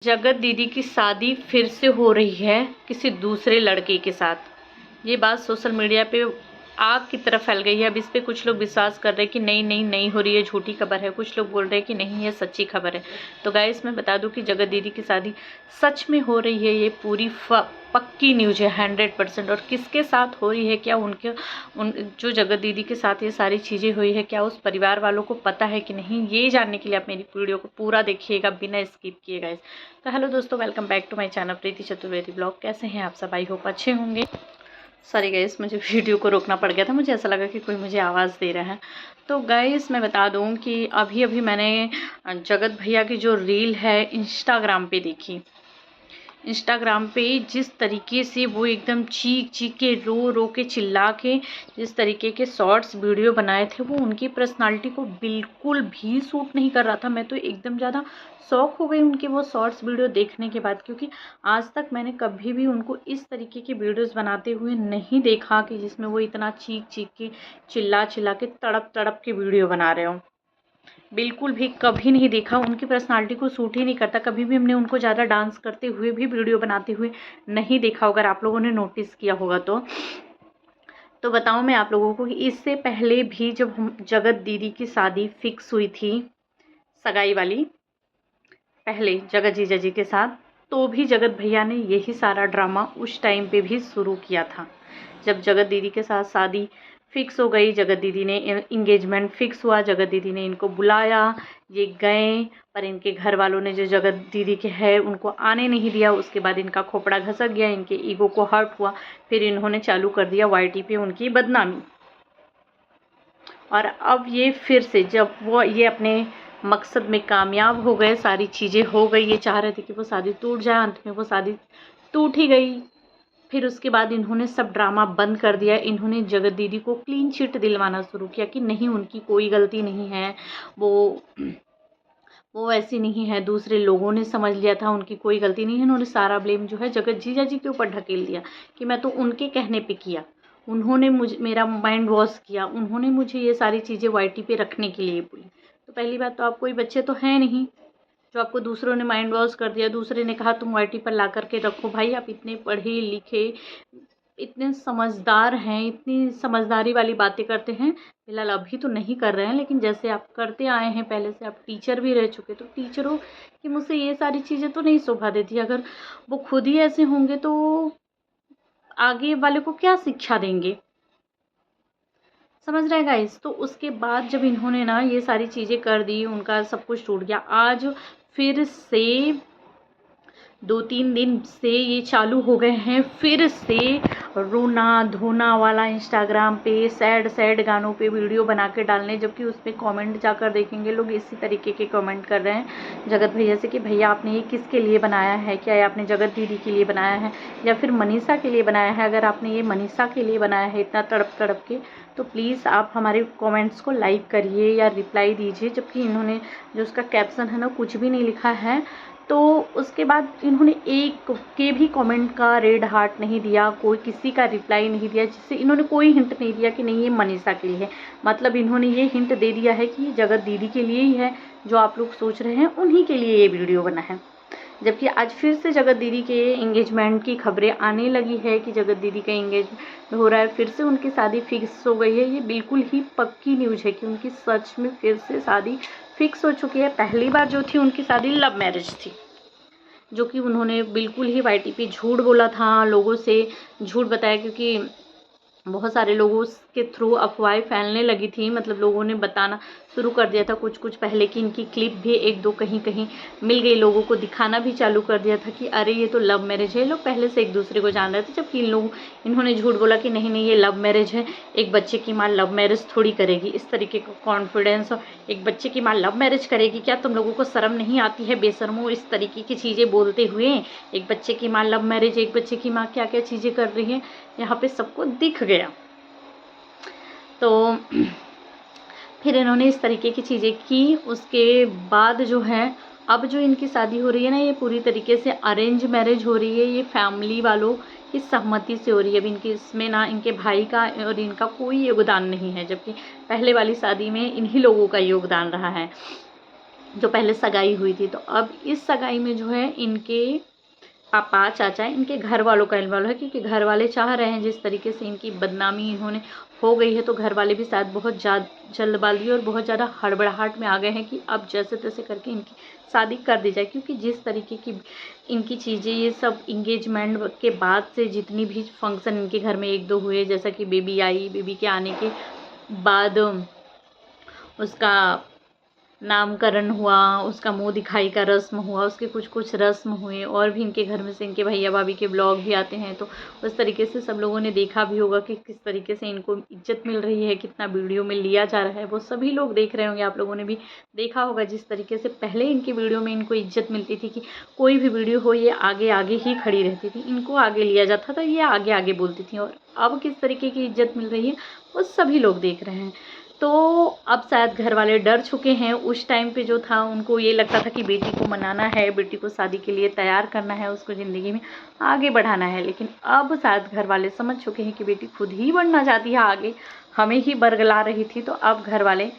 जगत दीदी की शादी फिर से हो रही है किसी दूसरे लड़के के साथ। ये बात सोशल मीडिया पे आग की तरह फैल गई है। अब इस पे कुछ लोग विश्वास कर रहे हैं कि नहीं हो रही है, झूठी खबर है। कुछ लोग बोल रहे हैं कि नहीं, ये सच्ची खबर है। तो गाइस, मैं बता दूं कि जगत दीदी की शादी सच में हो रही है। ये पूरी पक्की न्यूज है, 100%। और किसके साथ हो रही है, क्या उन जो जगत दीदी के साथ ये सारी चीज़ें हुई है, क्या उस परिवार वालों को पता है कि नहीं, ये जानने के लिए आप मेरी वीडियो को पूरा देखिएगा, बिना स्किप किए गाइस। तो हेलो दोस्तों, welcome back to my channel Preeti Chaturvedi blog. कैसे हैं आप सब? आई होप अच्छे होंगे। सॉरी गाइस, मुझे वीडियो को रोकना पड़ गया था। मुझे ऐसा लगा कि कोई मुझे आवाज़ दे रहा है। तो गाइस, मैं बता दूं कि अभी मैंने जगत भैया की जो रील है इंस्टाग्राम पे देखी। इंस्टाग्राम पे जिस तरीके से वो एकदम चीख के रो के चिल्ला के जिस तरीके के शॉर्ट्स वीडियो बनाए थे, वो उनकी पर्सनालिटी को बिल्कुल भी सूट नहीं कर रहा था। मैं तो एकदम ज़्यादा शॉक हो गई उनके वो शॉर्ट्स वीडियो देखने के बाद, क्योंकि आज तक मैंने कभी भी उनको इस तरीके की वीडियोस बनाते हुए नहीं देखा कि जिसमें वो इतना चीख के चिल्ला के तड़प के वीडियो बना रहे हों। बिल्कुल भी कभी नहीं देखा। उनकी पर्सनालिटी को सूट ही नहीं करता। कभी भी हमने उनको ज़्यादा डांस करते हुए भी, वीडियो बनाते हुए नहीं देखा, अगर आप लोगों ने नोटिस किया होगा तो बताऊं मैं आप लोगों को कि इससे पहले भी जब जगत दीदी की शादी फिक्स हुई थी, सगाई वाली, पहले जगत जीजा जी के साथ, तो भी जगत भैया ने यही सारा ड्रामा उस टाइम पे भी शुरू किया था। जब जगत दीदी के साथ शादी फिक्स हो गई, जगत दीदी ने इंगेजमेंट फिक्स हुआ, जगत दीदी ने इनको बुलाया, ये गए, पर इनके घर वालों ने, जो जगत दीदी के है, उनको आने नहीं दिया। उसके बाद इनका खोपड़ा घसक गया, इनके ईगो को हर्ट हुआ। फिर इन्होंने चालू कर दिया वाईटी पे उनकी बदनामी। और अब ये फिर से, जब वो ये अपने मकसद में कामयाब हो गए, सारी चीज़ें हो गई, ये चाह रहे थे कि वो शादी टूट जाए, अंत में वो शादी टूट ही गई। फिर उसके बाद इन्होंने सब ड्रामा बंद कर दिया। इन्होंने जगत दीदी को क्लीन चिट दिलवाना शुरू किया कि नहीं, उनकी कोई गलती नहीं है, वो ऐसी नहीं है, दूसरे लोगों ने समझ लिया था, उनकी कोई गलती नहीं है। उन्होंने सारा ब्लेम जो है जगत जीजा जी के ऊपर ढकेल दिया कि मैं तो उनके कहने पे किया, उन्होंने मेरा माइंड वॉश किया, उन्होंने मुझे ये सारी चीज़ें वाईटी पे रखने के लिए बोली। तो पहली बात तो आप कोई बच्चे तो हैं नहीं जो आपको दूसरों ने माइंड वॉश कर दिया, दूसरे ने कहा तुम वाईटी पर ला करके रखो। भाई, आप इतने पढ़े लिखे, इतने समझदार हैं, इतनी समझदारी वाली बातें करते हैं। फिलहाल अभी तो नहीं कर रहे हैं, लेकिन जैसे आप करते आए हैं पहले से, आप टीचर भी रह चुके, तो टीचरों की मुझसे ये सारी चीज़ें तो नहीं शोभा देती। अगर वो खुद ही ऐसे होंगे तो आगे वाले को क्या शिक्षा देंगे? समझ रहे गाइस? तो उसके बाद जब इन्होंने ना ये सारी चीज़ें कर दी, उनका सब कुछ टूट गया। आज फिर से 2-3 दिन से ये चालू हो गए हैं, फिर से रोना धोना वाला इंस्टाग्राम पे सैड गानों पे वीडियो बना के डालने। जबकि उस पर कॉमेंट जाकर देखेंगे, लोग इसी तरीके के कमेंट कर रहे हैं जगत भैया से कि भैया आपने ये किसके लिए बनाया है? क्या ये आपने जगत दीदी के लिए बनाया है या फिर मनीषा के लिए बनाया है? अगर आपने ये मनीषा के लिए बनाया है इतना तड़प के, तो प्लीज़ आप हमारे कमेंट्स को लाइक करिए या रिप्लाई दीजिए। जबकि इन्होंने जो उसका कैप्शन है ना, कुछ भी नहीं लिखा है। तो उसके बाद इन्होंने एक के भी कमेंट का रेड हार्ट नहीं दिया, कोई किसी का रिप्लाई नहीं दिया, जिससे इन्होंने कोई हिंट नहीं दिया कि नहीं ये मनीषा के लिए है। मतलब इन्होंने ये हिंट दे दिया है कि ये जगत दीदी के लिए ही है। जो आप लोग सोच रहे हैं, उन्हीं के लिए ये वीडियो बना है। जबकि आज फिर से जगत दीदी के एंगेजमेंट की खबरें आने लगी है कि जगत दीदी का एंगेजमेंट हो रहा है, फिर से उनकी शादी फिक्स हो गई है। ये बिल्कुल ही पक्की न्यूज़ है कि उनकी सच में फिर से शादी फिक्स हो चुकी है। पहली बार जो थी उनकी शादी लव मैरिज थी, जो कि उन्होंने बिल्कुल ही वाईटी पे झूठ बोला था, लोगों से झूठ बताया, क्योंकि बहुत सारे लोगों के थ्रू अफवाहें फैलने लगी थी। मतलब लोगों ने बताना शुरू कर दिया था कुछ पहले कि इनकी क्लिप भी एक दो कहीं मिल गई, लोगों को दिखाना भी चालू कर दिया था कि अरे ये तो लव मैरिज है। लोग पहले से एक दूसरे को जान रहे थे। जबकि इन्होंने झूठ बोला कि नहीं ये लव मैरिज है, एक बच्चे की माँ लव मैरिज थोड़ी करेगी। इस तरीके का कॉन्फिडेंस, एक बच्चे की माँ लव मैरिज करेगी? क्या तुम लोगों को शर्म नहीं आती है बेशर्मो, इस तरीके की चीज़ें बोलते हुए? एक बच्चे की माँ लव मैरिज, एक बच्चे की माँ क्या क्या चीज़ें कर रही है, यहाँ पे सबको दिख गया। तो फिर इन्होंने इस तरीके की चीज़ें की। उसके बाद जो है, अब जो इनकी शादी हो रही है ना, ये पूरी तरीके से अरेंज मैरिज हो रही है। ये फैमिली वालों की सहमति से हो रही है। अब इनकी इसमें ना इनके भाई का और इनका कोई योगदान नहीं है, जबकि पहले वाली शादी में इन्हीं लोगों का योगदान रहा है। जो पहले सगाई हुई थी। तो अब इस सगाई में जो है इनके पापा चाचा इनके घर वालों का इन्वॉल्व है, क्योंकि घर वाले चाह रहे हैं जिस तरीके से इनकी बदनामी इन्होंने हो गई है, तो घर वाले भी शायद बहुत जल्दबाजी और बहुत ज़्यादा हड़बड़ाहट में आ गए हैं कि अब जैसे तैसे करके इनकी शादी कर दी जाए। क्योंकि जिस तरीके की इनकी चीज़ें ये सब इंगेजमेंट के बाद से जितनी भी फंक्शन इनके घर में एक दो हुए, जैसा कि बेबी आई, बेबी के आने के बाद उसका नामकरण हुआ, उसका मुंह दिखाई का रस्म हुआ, उसके कुछ कुछ रस्म हुए, और भी इनके घर में से इनके भैया भाभी के ब्लॉग भी आते हैं। तो उस तरीके से सब लोगों ने देखा भी होगा कि किस तरीके से इनको इज्जत मिल रही है, कितना वीडियो में लिया जा रहा है, वो सभी लोग देख रहे होंगे। आप लोगों ने भी देखा होगा जिस तरीके से पहले इनकी वीडियो में इनको इज्जत मिलती थी कि कोई भी वीडियो हो ये आगे आगे ही खड़ी रहती थी, इनको आगे लिया जाता था, ये आगे आगे बोलती थी। और अब किस तरीके की इज्जत मिल रही है वो सभी लोग देख रहे हैं। तो अब शायद घर वाले डर चुके हैं। उस टाइम पे जो था उनको ये लगता था कि बेटी को मनाना है, बेटी को शादी के लिए तैयार करना है, उसको ज़िंदगी में आगे बढ़ाना है। लेकिन अब शायद घर वाले समझ चुके हैं कि बेटी खुद ही बढ़ना चाहती है आगे, हमें ही बरगला रही थी। तो अब घर वाले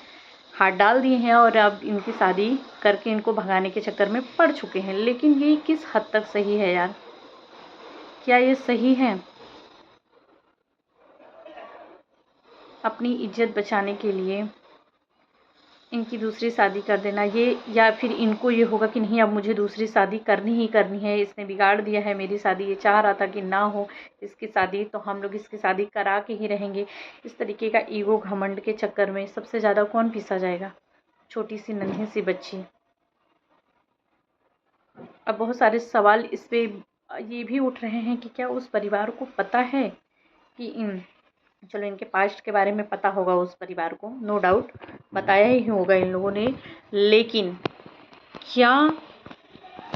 हाथ डाल दिए हैं और अब इनकी शादी करके इनको भगाने के चक्कर में पड़ चुके हैं। लेकिन ये किस हद तक सही है यार? क्या ये सही है? अपनी इज्जत बचाने के लिए इनकी दूसरी शादी कर देना, ये या फिर इनको ये होगा कि नहीं अब मुझे दूसरी शादी करनी ही करनी है, इसने बिगाड़ दिया है मेरी शादी, ये चाह रहा था कि ना हो इसकी शादी, तो हम लोग इसकी शादी करा के ही रहेंगे। इस तरीके का ईगो घमंड के चक्कर में सबसे ज़्यादा कौन पीसा जाएगा? छोटी सी नन्ही सी बच्ची। अब बहुत सारे सवाल इस पे ये भी उठ रहे हैं कि क्या उस परिवार को पता है कि चलो इनके पास्ट के बारे में पता होगा उस परिवार को, नो डाउट बताया ही होगा इन लोगों ने, लेकिन क्या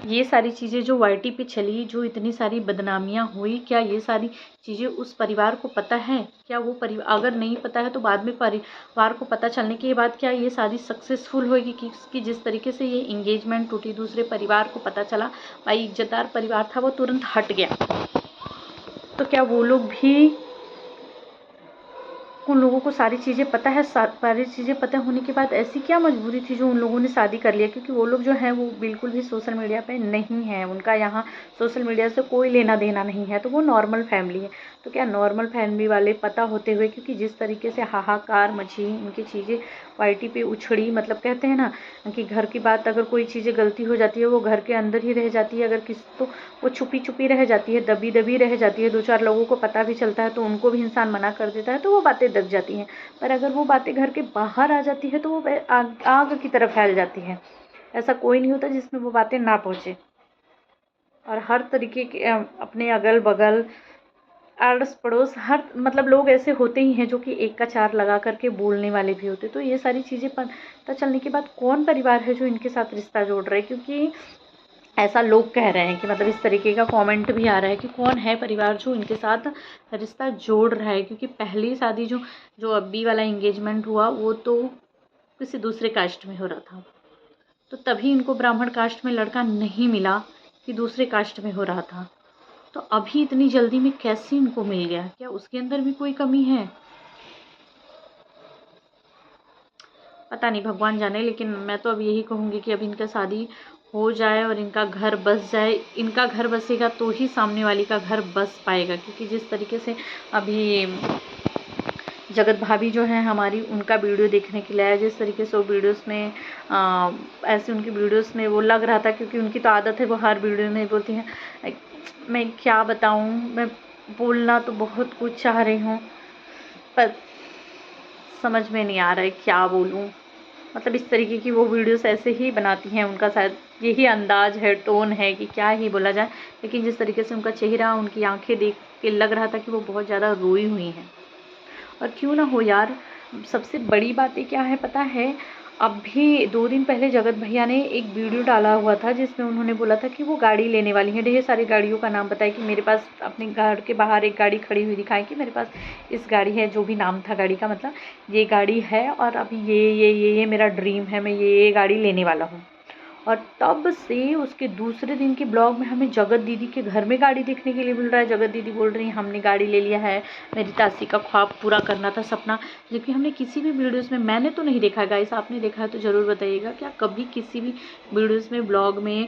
ये सारी चीज़ें जो वाईटी पे चली, जो इतनी सारी बदनामियाँ हुई, क्या ये सारी चीज़ें उस परिवार को पता है? क्या वो परिवार, अगर नहीं पता है तो बाद में परिवार को पता चलने के बाद क्या ये शादी सक्सेसफुल होगी? कि जिस तरीके से ये इंगेजमेंट टूटी, दूसरे परिवार को पता चला, भाई इज्जतदार परिवार था वो तुरंत हट गया, तो क्या वो लोग भी, उन लोगों को सारी चीज़ें पता है? सारी चीज़ें पता होने के बाद ऐसी क्या मजबूरी थी जो उन लोगों ने शादी कर लिया? क्योंकि वो लोग जो हैं वो बिल्कुल भी सोशल मीडिया पे नहीं है, उनका यहाँ सोशल मीडिया से कोई लेना देना नहीं है, तो वो नॉर्मल फैमिली है। तो क्या नॉर्मल फैमिली वाले पता होते हुए, क्योंकि जिस तरीके से हाहाकार मची, उनकी चीज़ें वाईटी पे उछड़ी, मतलब कहते हैं ना कि घर की बात अगर कोई चीज़ें गलती हो जाती है वो घर के अंदर ही रह जाती है, अगर किसी तो वो छुपी छुपी रह जाती है, दबी दबी रह जाती है, दो चार लोगों को पता भी चलता है तो उनको भी इंसान मना कर देता है, तो वो बातें दब जाती हैं। पर अगर वो बातें घर के बाहर आ जाती है तो वो आग की तरह फैल जाती है। ऐसा कोई नहीं होता जिसमें वो बातें ना पहुँचे। और हर तरीके के अपने अगल बगल आड़ोस पड़ोस हर, मतलब लोग ऐसे होते ही हैं जो कि एक का चार लगा करके बोलने वाले भी होते। तो ये सारी चीज़ें पता चलने के बाद कौन परिवार है जो इनके साथ रिश्ता जोड़ रहा है? क्योंकि ऐसा लोग कह रहे हैं कि मतलब इस तरीके का कमेंट भी आ रहा है कि कौन है परिवार जो इनके साथ रिश्ता जोड़ रहा है। क्योंकि पहली शादी जो अभी वाला इंगेजमेंट हुआ वो तो किसी दूसरे कास्ट में हो रहा था, तो तभी इनको ब्राह्मण कास्ट में लड़का नहीं मिला कि दूसरे कास्ट में हो रहा था। तो अभी इतनी जल्दी में कैसे इनको मिल गया? क्या उसके अंदर भी कोई कमी है? पता नहीं, भगवान जाने। लेकिन मैं तो अब यही कहूँगी कि अब इनका शादी हो जाए और इनका घर बस जाए। इनका घर बसेगा तो ही सामने वाली का घर बस पाएगा। क्योंकि जिस तरीके से अभी जगत भाभी जो है हमारी, उनका वीडियो देखने के लिए आया, जिस तरीके से वो वीडियोस में ऐसे उनकी वीडियोस में वो लग रहा था, क्योंकि उनकी तो आदत है वो हर वीडियो में बोलती हैं, मैं क्या बताऊं, मैं बोलना तो बहुत कुछ चाह रही हूँ पर समझ में नहीं आ रहा है क्या बोलूं। मतलब इस तरीके की वो वीडियोस ऐसे ही बनाती हैं, उनका शायद यही अंदाज है, टोन है कि क्या ही बोला जाए। लेकिन जिस तरीके से उनका चेहरा, उनकी आंखें देख के लग रहा था कि वो बहुत ज़्यादा रोई हुई हैं। और क्यों ना हो यार, सबसे बड़ी बातें क्या है पता है? अभी 2 दिन पहले जगत भैया ने एक वीडियो डाला हुआ था जिसमें उन्होंने बोला था कि वो गाड़ी लेने वाली हैं। ढेर सारी गाड़ियों का नाम बताया कि मेरे पास अपने घर के बाहर एक गाड़ी खड़ी हुई दिखाई कि मेरे पास इस गाड़ी है, जो भी नाम था गाड़ी का, मतलब ये गाड़ी है और अभी ये मेरा ड्रीम है, मैं ये गाड़ी लेने वाला हूँ। और तब से उसके दूसरे दिन के ब्लॉग में हमें जगत दीदी के घर में गाड़ी देखने के लिए मिल रहा है। जगत दीदी बोल रही हैं हमने गाड़ी ले लिया है, मेरी तासी का ख्वाब पूरा करना था, सपना। जबकि हमने किसी भी वीडियोज़ में, मैंने तो नहीं देखा गाइस, आपने देखा है तो ज़रूर बताइएगा, क्या कभी किसी भी वीडियोज़ में ब्लॉग में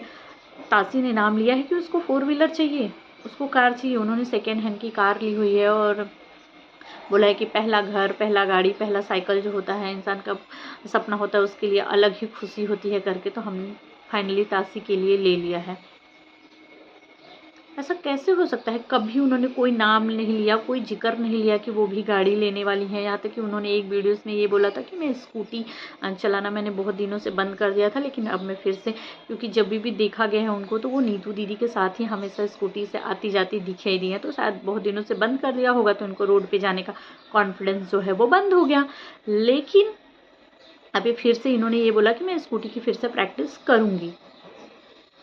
तासी ने नाम लिया है कि उसको 4 व्हीलर चाहिए, उसको कार चाहिए। उन्होंने सेकेंड हैंड की कार ली हुई है और बोला है कि पहला घर, पहला गाड़ी, पहला साइकिल जो होता है इंसान का सपना होता है, उसके लिए अलग ही खुशी होती है करके, तो हमने फाइनली तासी के लिए ले लिया है। ऐसा कैसे हो सकता है? कभी उन्होंने कोई नाम नहीं लिया, कोई जिक्र नहीं लिया कि वो भी गाड़ी लेने वाली हैं। यहाँ तक कि उन्होंने एक वीडियोस में ये बोला था कि मैं स्कूटी चलाना मैंने बहुत दिनों से बंद कर दिया था, लेकिन अब मैं फिर से, क्योंकि जब भी देखा गया है उनको तो वो नीतू दीदी के साथ ही हमेशा स्कूटी से आती जाती दिखाई दी है, तो शायद बहुत दिनों से बंद कर दिया होगा, तो उनको रोड पर जाने का कॉन्फिडेंस जो है वो बंद हो गया। लेकिन अभी फिर से इन्होंने ये बोला कि मैं स्कूटी की फिर से प्रैक्टिस करूँगी,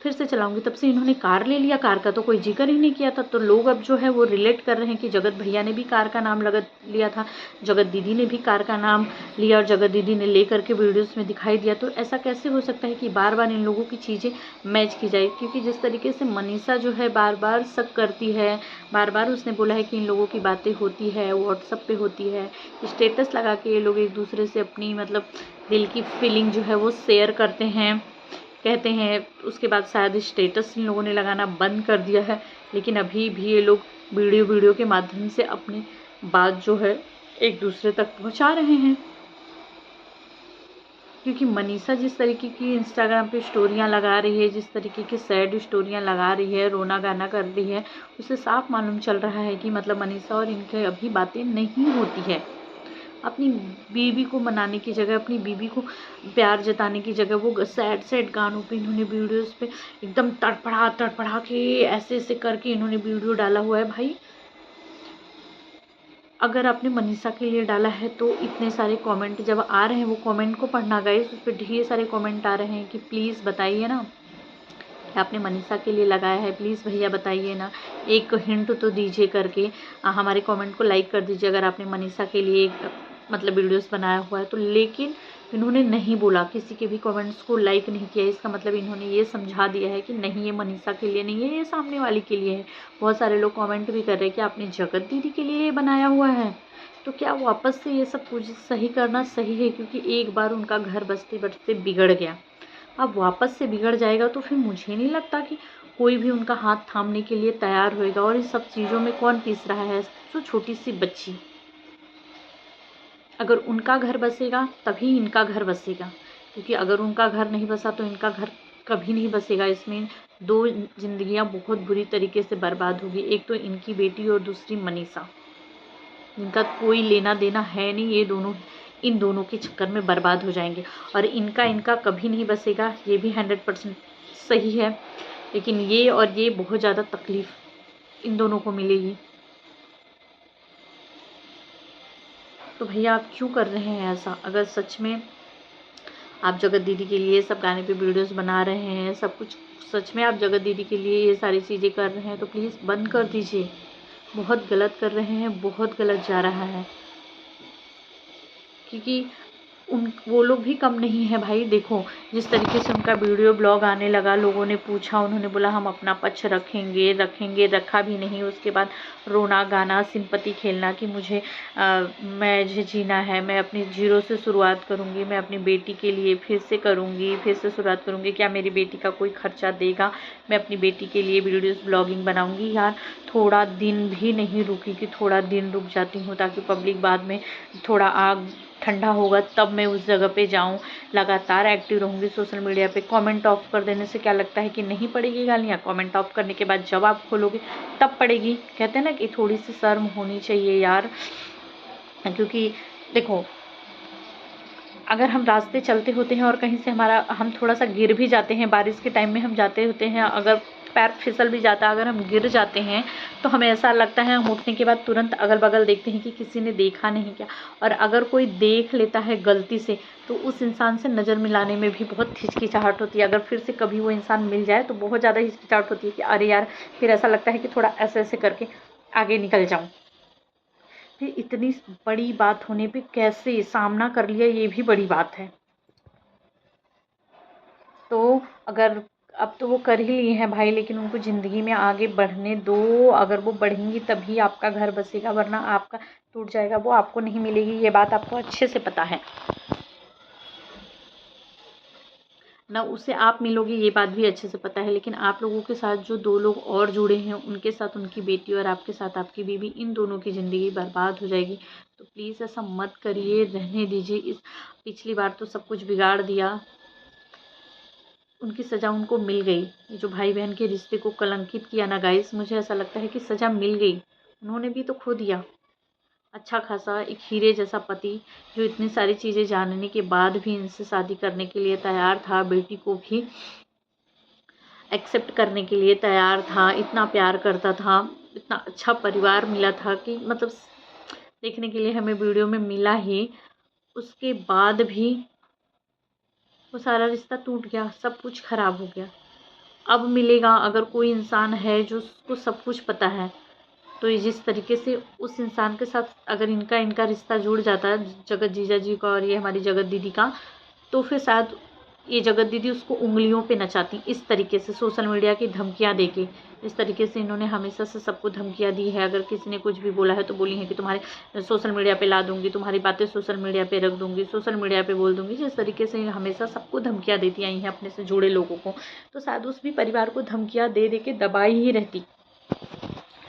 फिर से चलाऊंगी। तब से इन्होंने कार ले लिया, कार का तो कोई जिक्र ही नहीं किया था। तो लोग अब जो है वो रिलेट कर रहे हैं कि जगत भैया ने भी कार का नाम लगा लिया था, जगत दीदी ने भी कार का नाम लिया और जगत दीदी ने ले करके वीडियोस में दिखाई दिया। तो ऐसा कैसे हो सकता है कि बार बार इन लोगों की चीज़ें मैच की जाए? क्योंकि जिस तरीके से मनीषा जो है बार बार शक करती है, बार बार उसने बोला है कि इन लोगों की बातें होती है, व्हाट्सअप पे होती है, स्टेटस लगा के ये लोग एक दूसरे से अपनी मतलब दिल की फीलिंग जो है वो शेयर करते हैं, कहते हैं। उसके बाद शायद स्टेटस इन लोगों ने लगाना बंद कर दिया है, लेकिन अभी भी ये लोग वीडियो के माध्यम से अपनी बात जो है एक दूसरे तक पहुंचा रहे हैं। क्योंकि मनीषा जिस तरीके की इंस्टाग्राम पे स्टोरियां लगा रही है, जिस तरीके की सैड स्टोरियां लगा रही है, रोना गाना कर रही है, उससे साफ मालूम चल रहा है कि मतलब मनीषा और इनके अभी बातें नहीं होती है। अपनी बीवी को मनाने की जगह, अपनी बीवी को प्यार जताने की जगह वो सैड सैड गानों पे इन्होंने वीडियोस पे एकदम तड़पड़ा के ऐसे ऐसे करके इन्होंने वीडियो डाला हुआ है। भाई अगर आपने मनीषा के लिए डाला है तो इतने सारे कमेंट जब आ रहे हैं, वो कमेंट को पढ़ना गाइस, उस पर ढेर सारे कमेंट आ रहे हैं कि प्लीज़ बताइए ना कि आपने मनीषा के लिए लगाया है, प्लीज़ भैया बताइए ना, एक हिंट तो दीजिए करके हमारे कमेंट को लाइक कर दीजिए अगर आपने मनीषा के लिए मतलब वीडियोस बनाया हुआ है तो। लेकिन इन्होंने नहीं बोला, किसी के भी कमेंट्स को लाइक नहीं किया। इसका मतलब इन्होंने ये समझा दिया है कि नहीं ये मनीषा के लिए नहीं है, ये सामने वाली के लिए है। बहुत सारे लोग कमेंट भी कर रहे हैं कि आपने जगत दीदी के लिए ये बनाया हुआ है। तो क्या वापस से ये सब कुछ सही करना सही है? क्योंकि एक बार उनका घर बसते बसते बिगड़ गया, अब वापस से बिगड़ जाएगा तो फिर मुझे नहीं लगता कि कोई भी उनका हाथ थामने के लिए तैयार होएगा। और इस सब चीज़ों में कौन पीस रहा है? जो छोटी सी बच्ची। अगर उनका घर बसेगा तभी इनका घर बसेगा, क्योंकि अगर उनका घर नहीं बसा तो इनका घर कभी नहीं बसेगा। इसमें दो जिंदगियां बहुत बुरी तरीके से बर्बाद होगी, एक तो इनकी बेटी और दूसरी मनीषा, जिनका कोई लेना देना है नहीं। ये दोनों इन दोनों के चक्कर में बर्बाद हो जाएंगे और इनका कभी नहीं बसेगा, ये भी 100% सही है। लेकिन ये और ये बहुत ज़्यादा तकलीफ़ इन दोनों को मिलेगी। तो भैया आप क्यों कर रहे हैं ऐसा? अगर सच में आप जगत दीदी के लिए सब गाने पे वीडियोस बना रहे हैं, सब कुछ सच में आप जगत दीदी के लिए ये सारी चीज़ें कर रहे हैं तो प्लीज़ बंद कर दीजिए। बहुत गलत कर रहे हैं, बहुत गलत जा रहा है। क्योंकि वो लोग भी कम नहीं है भाई। देखो जिस तरीके से उनका वीडियो ब्लॉग आने लगा, लोगों ने पूछा, उन्होंने बोला हम अपना पक्ष रखेंगे, रखा भी नहीं। उसके बाद रोना गाना, सिंपैथी खेलना कि मुझे जीना है, मैं अपनी जीरो से शुरुआत करूँगी, मैं अपनी बेटी के लिए फिर से शुरुआत करूँगी, क्या मेरी बेटी का कोई खर्चा देगा, मैं अपनी बेटी के लिए वीडियोज़ ब्लॉगिंग बनाऊँगी। यार थोड़ा दिन भी नहीं रुकी कि थोड़ा दिन रुक जाती हूँ ताकि पब्लिक बाद में थोड़ा आग ठंडा होगा तब मैं उस जगह पे जाऊं। लगातार एक्टिव रहूंगी सोशल मीडिया पे। कमेंट ऑफ कर देने से क्या लगता है कि नहीं पड़ेगी गालियाँ? कमेंट ऑफ करने के बाद जब आप खोलोगे तब पड़ेगी। कहते हैं ना कि थोड़ी सी शर्म होनी चाहिए यार। क्योंकि देखो अगर हम रास्ते चलते होते हैं और कहीं से हम थोड़ा सा गिर भी जाते हैं, बारिश के टाइम में हम जाते होते हैं, अगर पैर फिसल भी जाता है, अगर हम गिर जाते हैं तो हमें ऐसा लगता है, हम उठने के बाद तुरंत अगल बगल देखते हैं कि किसी ने देखा नहीं क्या। और अगर कोई देख लेता है गलती से तो उस इंसान से नज़र मिलाने में भी बहुत हिचकिचाहट होती है। अगर फिर से कभी वो इंसान मिल जाए तो बहुत ज़्यादा हिचकिचाहट होती है कि अरे यार, फिर ऐसा लगता है कि थोड़ा ऐसे ऐसे करके आगे निकल जाऊँ। फिर इतनी बड़ी बात होने पे कैसे सामना कर लिया, ये भी बड़ी बात है। तो अगर अब तो वो कर ही लिए हैं भाई, लेकिन उनको ज़िंदगी में आगे बढ़ने दो। अगर वो बढ़ेंगी तभी आपका घर बसेगा, वरना आपका टूट जाएगा, वो आपको नहीं मिलेगी। ये बात आपको अच्छे से पता है ना, उसे आप मिलोगे, ये बात भी अच्छे से पता है। लेकिन आप लोगों के साथ जो 2 लोग और जुड़े हैं, उनके साथ उनकी बेटी और आपके साथ आपकी बीवी, इन दोनों की ज़िंदगी बर्बाद हो जाएगी। तो प्लीज़ ऐसा मत करिए, रहने दीजिए। इस पिछली बार तो सब कुछ बिगाड़ दिया, उनकी सज़ा उनको मिल गई। ये जो भाई बहन के रिश्ते को कलंकित किया ना गाइस, मुझे ऐसा लगता है कि सज़ा मिल गई। उन्होंने भी तो खो दिया अच्छा खासा एक हीरे जैसा पति, जो इतनी सारी चीज़ें जानने के बाद भी इनसे शादी करने के लिए तैयार था, बेटी को भी एक्सेप्ट करने के लिए तैयार था, इतना प्यार करता था, इतना अच्छा परिवार मिला था कि मतलब देखने के लिए हमें वीडियो में मिला ही। उसके बाद भी वो सारा रिश्ता टूट गया, सब कुछ ख़राब हो गया। अब मिलेगा, अगर कोई इंसान है जो उसको सब कुछ पता है, तो ये जिस तरीके से उस इंसान के साथ अगर इनका रिश्ता जुड़ जाता है, जगत जीजा जी का और ये हमारी जगत दीदी का, तो फिर शायद ये जगत दीदी उसको उंगलियों पे नचाती। इस तरीके से सोशल मीडिया की धमकियाँ देके, इस तरीके से इन्होंने हमेशा से सबको धमकियाँ दी है। अगर किसी ने कुछ भी बोला है तो बोली है कि तुम्हारे सोशल मीडिया पे ला दूंगी, तुम्हारी बातें सोशल मीडिया पे रख दूंगी, सोशल मीडिया पे बोल दूंगी। जिस तरीके से हमेशा सबको धमकियाँ देती आई हैं अपने से जुड़े लोगों को, तो शायद उस भी परिवार को धमकियाँ दे दे के दबाई ही रहती।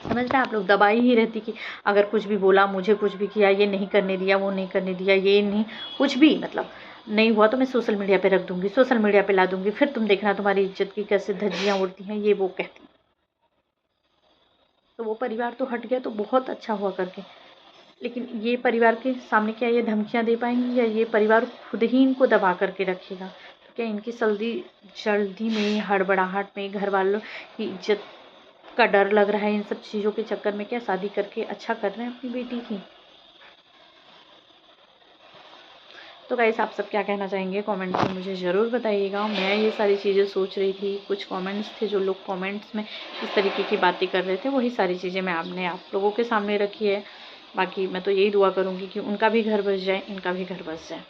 समझ रहे हैं आप लोग, दबाई ही रहती कि अगर कुछ भी बोला, मुझे कुछ भी किया, ये नहीं करने दिया, वो नहीं करने दिया, ये नहीं कुछ भी मतलब नहीं हुआ तो मैं सोशल मीडिया पे रख दूंगी, सोशल मीडिया पे ला दूंगी, फिर तुम देखना तुम्हारी इज्जत की कैसे धज्जियां उड़ती हैं, ये वो कहती। तो वो परिवार तो हट गया तो बहुत अच्छा हुआ करके, लेकिन ये परिवार के सामने क्या ये धमकियां दे पाएंगी, या ये परिवार खुद ही इनको दबा करके रखेगा? तो क्या इनकी जल्दी में, हड़बड़ाहट में, घर वालों की इज्जत का डर लग रहा है, इन सब चीज़ों के चक्कर में क्या शादी करके अच्छा कर रहे हैं अपनी बेटी की? तो गाइस, आप सब क्या कहना चाहेंगे कमेंट में मुझे ज़रूर बताइएगा। मैं ये सारी चीज़ें सोच रही थी, कुछ कमेंट्स थे जो लोग कमेंट्स में इस तरीके की बातें कर रहे थे, वही सारी चीज़ें मैं आपने आप लोगों के सामने रखी है। बाकी मैं तो यही दुआ करूँगी कि उनका भी घर बस जाए, इनका भी घर बस जाए।